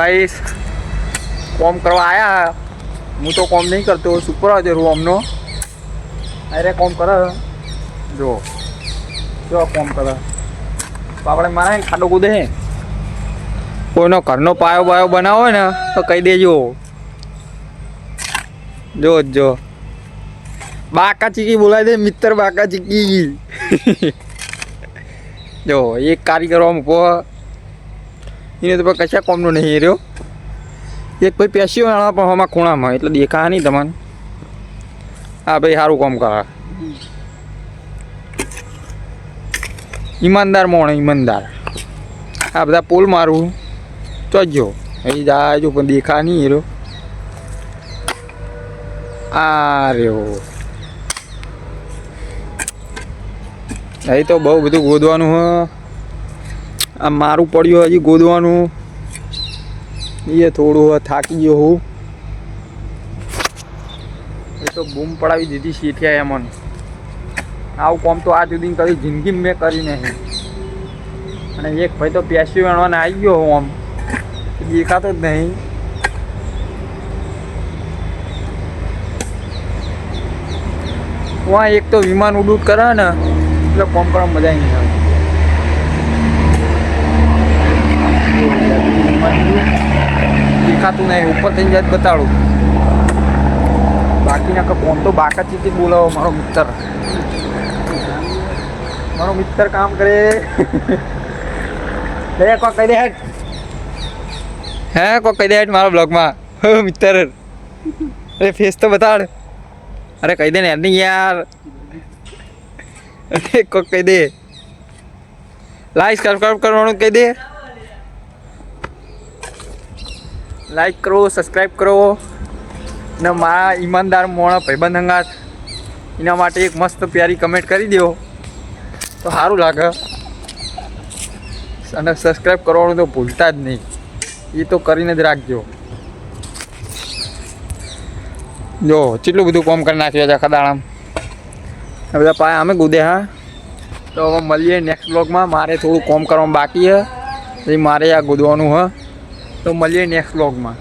भाई कॉम करवा आया हूँ तो कॉम नहीं करते सुपरवाइजर हूँ हमनो अरे कॉम कर जो जो कॉम कर तो આપણે મારા ખાડો કૂદે કોઈનો ઘરનો પાયો બાયો બનાવો હોય ને તો કહી દેજો જો જો બાકા ચીકી બોલાવી દે મિત્ર બાકા ચીકી જો એક કારીગરો મૂકો એને તો કશા કોમનો નહીં રહ્યો એક ભાઈ પેશી વાળા પણ હમણાં ખૂણામાં એટલે દેખા નહીં તમને હા ભાઈ સારું કામ કરે ઈમાનદાર મોણ ઈમાનદાર આ બધા પોલ મારું ચોજો અહીં જાય જો પણ દેખા નહીં રહ્યો આ રહ્યો અહીં તો બહુ બધું ગોદવાનું હ આ મારું પડ્યું હજી ગોદવાનું એ થોડું થાકી ગયો હું એ તો બૂમ પડાવી દીધી શીઠિયા એમાં આવું કામ તો આજ સુધી કદી જિંદગીમાં મેં કરી નહીં અને એક ભાઈ તો પેશી વેણવાને આવી ગયો હું આમ દેખાતો જ નહીં વहाँ એક તો વિમાન ઉડુટ કરે ને એટલે કામ કરવા મજા નહીં આવે દેખાતું નહીં ઉપર થઈને જાય બતાડું બાકીના કોમ તો બાકા ચીકી બોલાવો મારો મિત્ર કામ કરે હે કોઈ કહી દે હેડ હે કોઈ કહી દે હેડ મારા બ્લોગમાં હો મિત્ર અરે ફેસ તો બતાડ અરે કહી દે ને નહીં યાર અરે કોઈ કહી દે લાઈક સબસ્ક્રાઈબ કરવાનું કહી દે લાઈક કરો સબસ્ક્રાઈબ કરો ને મારા ઈમાનદાર મોણા ભાઈબંધ અંગાત એના માટે એક મસ્ત પ્યારી કમેન્ટ કરી દો તો સારું લાગે અને સબસ્ક્રાઈબ કરવાનું તો ભૂલતા જ નહીં એ તો કરીને જ રાખજો જો કેટલું બધું કામ કરી નાખ્યું છે આખા દાડામાં બધા પાયા અમે કૂદે હા તો હવે મળીએ નેક્સ્ટ બ્લોગમાં મારે થોડું કામ કરવાનું બાકી છે એ મારે આ કૂદવાનું હ તો મળીએ નેક્સ્ટ બ્લોગમાં